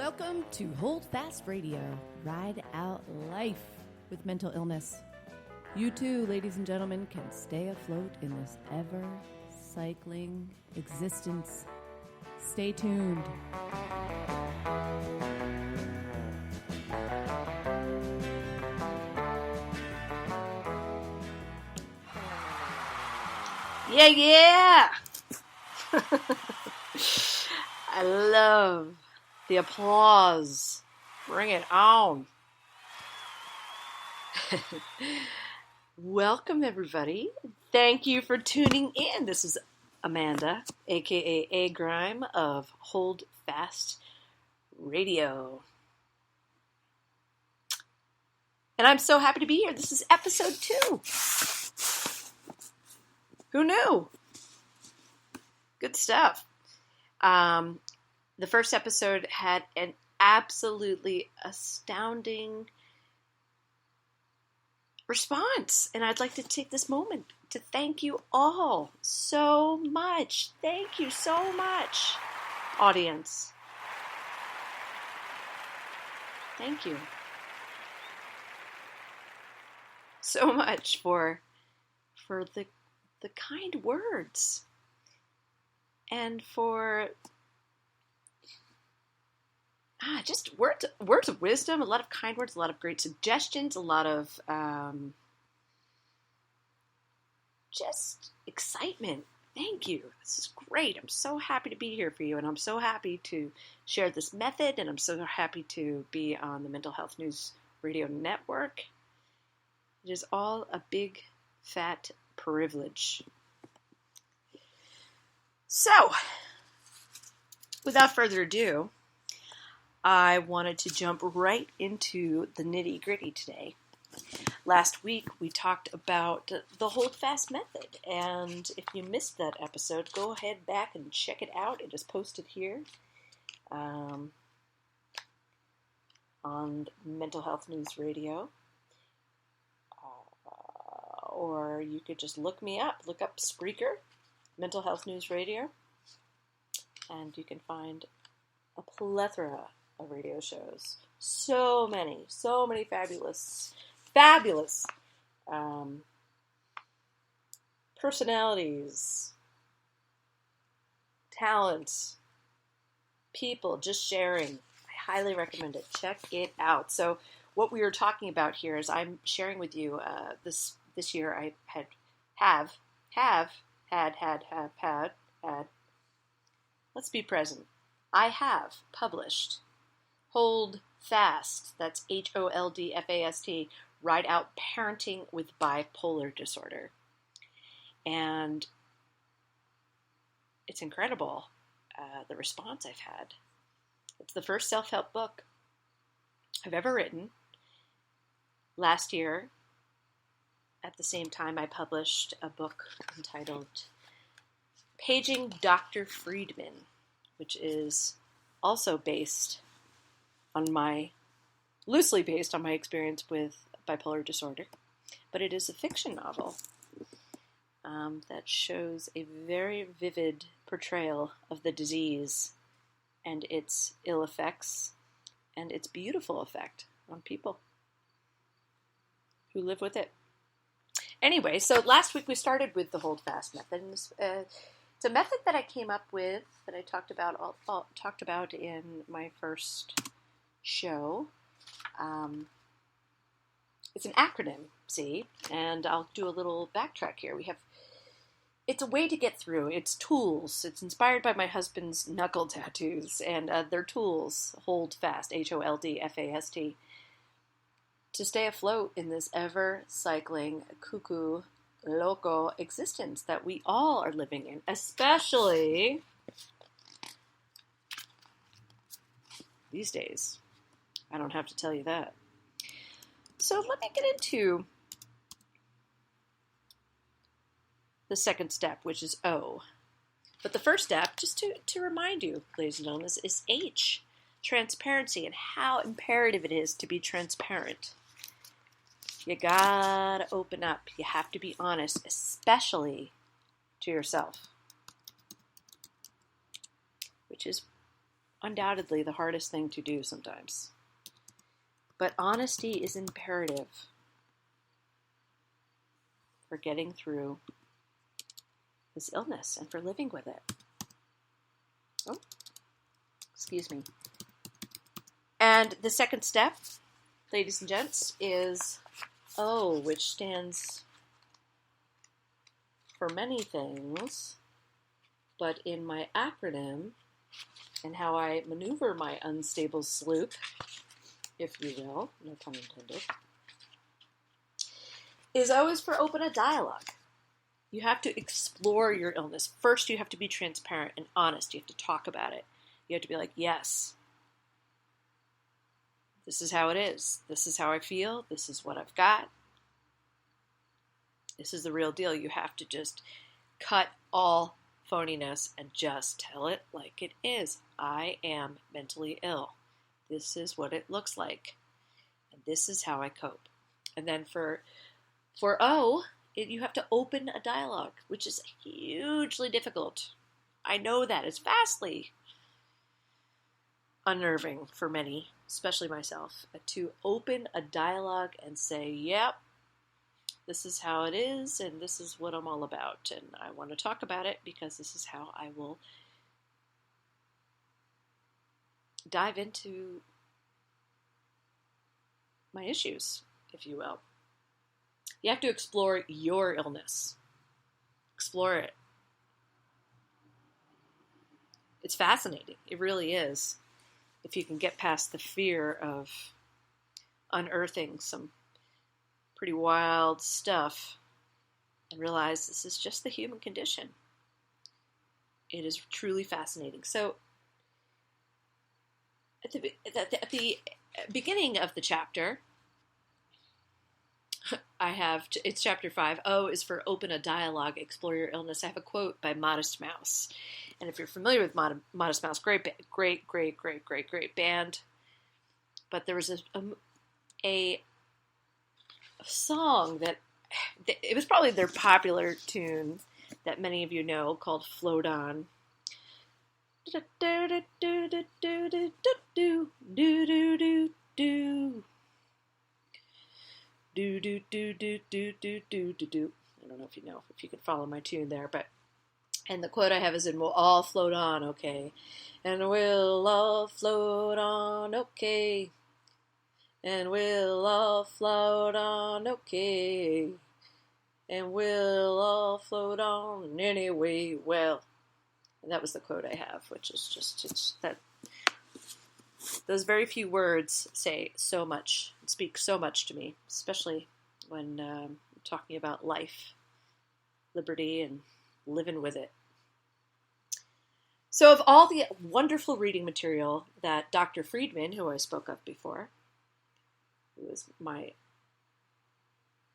Welcome to Hold.F.A.S.T Radio, Ride Out Life with mental illness. You too, ladies and gentlemen, can stay afloat in this ever-cycling existence. Stay tuned. Yeah! I love the applause. Bring it on. Welcome, everybody. Thank you for tuning in. This is Amanda, aka A Grime of Hold.F.A.S.T Radio. And I'm so happy to be here. This is episode 2. Who knew? Good stuff. The first episode had an absolutely astounding response, and I'd like to take this moment to thank you all so much. Thank you so much, audience. Thank you so much for the kind words and for just words of wisdom, a lot of kind words, a lot of great suggestions, a lot of just excitement. Thank you. This is great. I'm so happy to be here for you, and I'm so happy to share this method, and I'm so happy to be on the Mental Health News Radio Network. It is all a big, fat privilege. So, without further ado, I wanted to jump right into the nitty-gritty today. Last week, we talked about the Hold.F.A.S.T method, and if you missed that episode, go ahead back and check it out. It is posted here on Mental Health News Radio. Or you could just look me up. Look up Spreaker, Mental Health News Radio, and you can find a plethora of radio shows. So many fabulous personalities, talents, people just sharing. I highly recommend it. Check it out. So what we were talking about here is I'm sharing with you this year I have had. Let's be present. I have published Hold.F.A.S.T, that's H.O.L.D.F.A.S.T, Ride Out Parenting with Bipolar Disorder. And it's incredible, the response I've had. It's the first self-help book I've ever written. Last year, at the same time, I published a book entitled Paging Dr. Friedman, which is also loosely based on my experience with bipolar disorder, but it is a fiction novel that shows a very vivid portrayal of the disease and its ill effects and its beautiful effect on people who live with it. Anyway, so last week we started with the Hold.F.A.S.T method. And it's a method that I came up with that I talked about in my first show. It's an acronym, see, and I'll do a little backtrack here. It's a way to get through. It's tools. It's inspired by my husband's knuckle tattoos, and they're tools. Hold.F.A.S.T, H.O.L.D.F.A.S.T. To stay afloat in this ever-cycling, cuckoo, loco existence that we all are living in, especially these days. I don't have to tell you that. So let me get into the second step, which is O. But the first step, just to remind you, ladies and gentlemen, is H, transparency, and how imperative it is to be transparent. You gotta open up. You have to be honest, especially to yourself. Which is undoubtedly the hardest thing to do sometimes. But honesty is imperative for getting through this illness and for living with it. Oh, excuse me. And the second step, ladies and gents, is O, which stands for many things, but in my acronym and how I maneuver my unstable sloop, if you will, no pun intended, is always for open a dialogue. You have to explore your illness. First, you have to be transparent and honest. You have to talk about it. You have to be like, yes, this is how it is. This is how I feel. This is what I've got. This is the real deal. You have to just cut all phoniness and just tell it like it is. I am mentally ill. This is what it looks like. And this is how I cope. And then for O, you have to open a dialogue, which is hugely difficult. I know that. It's vastly unnerving for many, especially myself, to open a dialogue and say, yep, this is how it is, and this is what I'm all about, and I want to talk about it because this is how I will dive into my issues, if you will. You have to explore your illness. Explore it. It's fascinating. It really is. If you can get past the fear of unearthing some pretty wild stuff and realize this is just the human condition. It is truly fascinating. So at the beginning of the chapter, it's chapter 5. O is for open a dialogue, explore your illness. I have a quote by Modest Mouse. And if you're familiar with Modest Mouse, great band. But there was a song that, it was probably their popular tune that many of you know, called Float On. I don't know if you can follow my tune there, but, and the quote I have is, and we'll all float on, okay, and we'll all float on, okay, and we'll all float on, okay, and we'll all float on anyway, well, and that was the quote I have, which is just, it's that, those very few words say so much, speak so much to me, especially when talking about life, liberty, and living with it. So of all the wonderful reading material that Dr. Friedman, who I spoke of before, who was my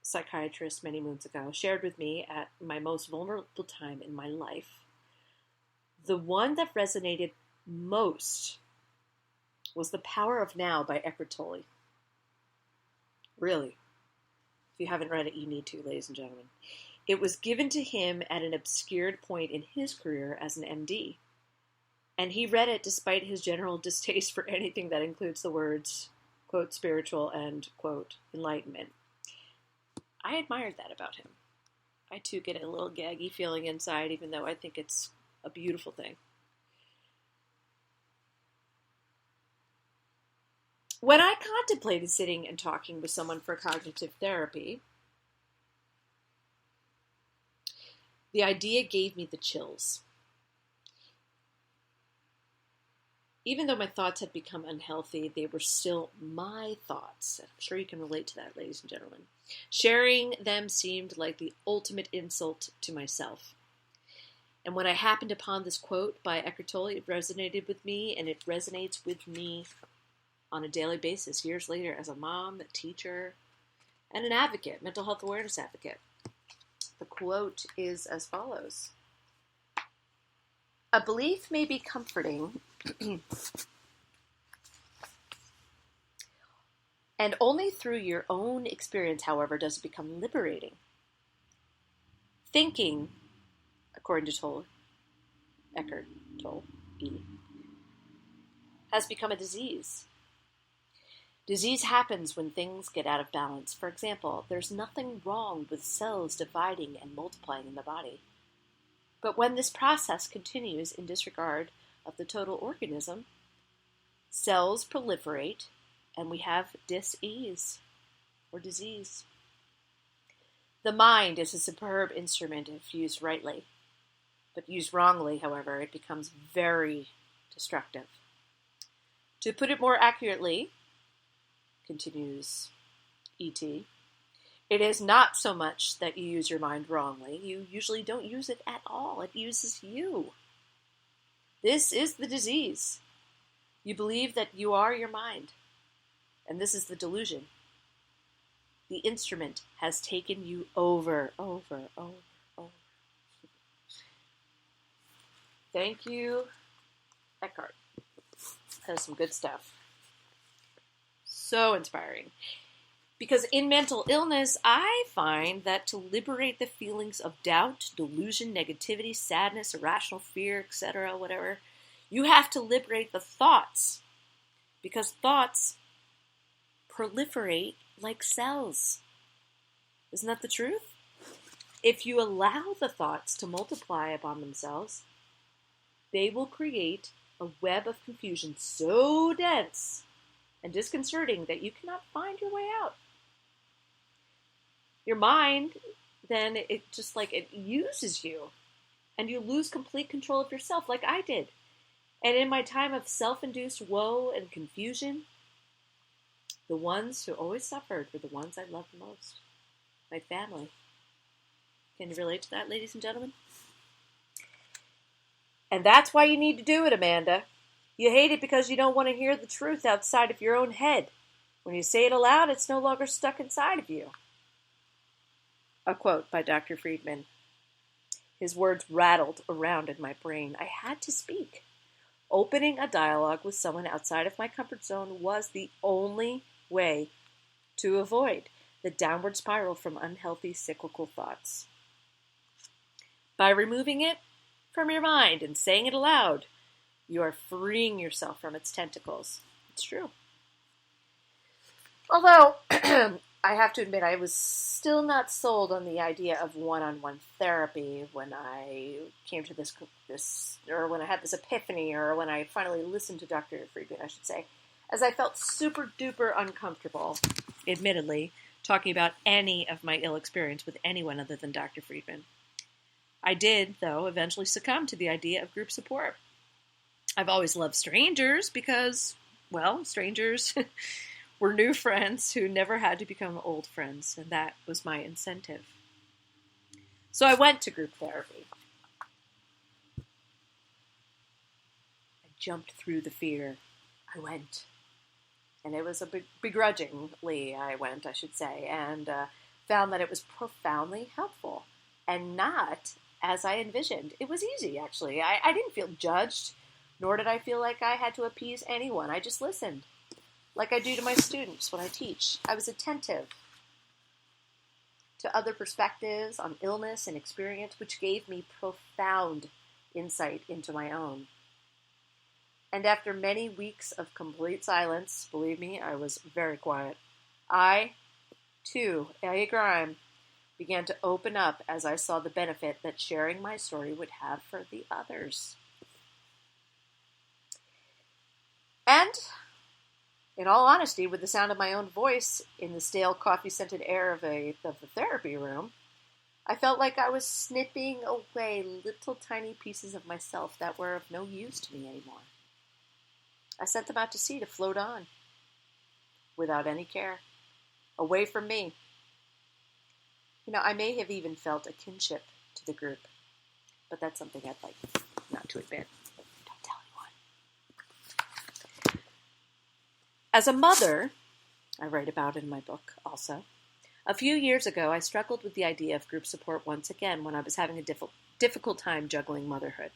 psychiatrist many moons ago, shared with me at my most vulnerable time in my life, the one that resonated most was The Power of Now by Eckhart Tolle. Really. If you haven't read it, you need to, ladies and gentlemen. It was given to him at an obscured point in his career as an MD. And he read it despite his general distaste for anything that includes the words, quote, spiritual and, quote, enlightenment. I admired that about him. I, too, get a little gaggy feeling inside, even though I think it's a beautiful thing. When I contemplated sitting and talking with someone for cognitive therapy, the idea gave me the chills. Even though my thoughts had become unhealthy, they were still my thoughts. I'm sure you can relate to that, ladies and gentlemen. Sharing them seemed like the ultimate insult to myself. And when I happened upon this quote by Eckhart Tolle, it resonated with me, and it resonates with me on a daily basis, years later, as a mom, a teacher, and an advocate, mental health awareness advocate. The quote is as follows. A belief may be comforting, and only through your own experience, however, does it become liberating. Thinking, according to Eckhart Tolle, has become a disease. Disease happens when things get out of balance. For example, there's nothing wrong with cells dividing and multiplying in the body. But when this process continues in disregard of the total organism, cells proliferate and we have dis-ease or disease. The mind is a superb instrument if used rightly, but used wrongly, however, it becomes very destructive. To put it more accurately, continues E.T., it is not so much that you use your mind wrongly. You usually don't use it at all. It uses you. This is the disease. You believe that you are your mind. And this is the delusion. The instrument has taken you over. Thank you, Eckhart. That was some good stuff. So inspiring. Because in mental illness, I find that to liberate the feelings of doubt, delusion, negativity, sadness, irrational fear, etc., whatever, you have to liberate the thoughts. Because thoughts proliferate like cells. Isn't that the truth? If you allow the thoughts to multiply upon themselves, they will create a web of confusion so dense and disconcerting that you cannot find your way out. Your mind, then, it uses you, and you lose complete control of yourself, like I did. And in my time of self-induced woe and confusion, the ones who always suffered were the ones I loved most. My family. Can you relate to that, ladies and gentlemen? And that's why you need to do it, Amanda. You hate it because you don't want to hear the truth outside of your own head. When you say it aloud, it's no longer stuck inside of you. A quote by Dr. Friedman. His words rattled around in my brain. I had to speak. Opening a dialogue with someone outside of my comfort zone was the only way to avoid the downward spiral from unhealthy cyclical thoughts. By removing it from your mind and saying it aloud, you are freeing yourself from its tentacles. It's true. Although, I have to admit, I was still not sold on the idea of one-on-one therapy when I came to this, or when I had this epiphany, or when I finally listened to Dr. Friedman, I should say, as I felt super duper uncomfortable, admittedly, talking about any of my ill experience with anyone other than Dr. Friedman. I did, though, eventually succumb to the idea of group support. I've always loved strangers because, well, strangers were new friends who never had to become old friends, and that was my incentive. So I went to group therapy. I jumped through the fear. I went. And it was begrudgingly I went, I should say, and found that it was profoundly helpful and not as I envisioned. It was easy, actually. I didn't feel judged, nor did I feel like I had to appease anyone. I just listened, like I do to my students when I teach. I was attentive to other perspectives on illness and experience, which gave me profound insight into my own. And after many weeks of complete silence, believe me, I was very quiet, I, too, a grime, began to open up as I saw the benefit that sharing my story would have for the others. And, in all honesty, with the sound of my own voice in the stale coffee-scented air of the therapy room, I felt like I was snipping away little tiny pieces of myself that were of no use to me anymore. I sent them out to sea to float on, without any care, away from me. I may have even felt a kinship to the group, but that's something I'd like not to admit. Don't tell anyone. As a mother, I write about in my book also, a few years ago I struggled with the idea of group support once again when I was having a difficult time juggling motherhood.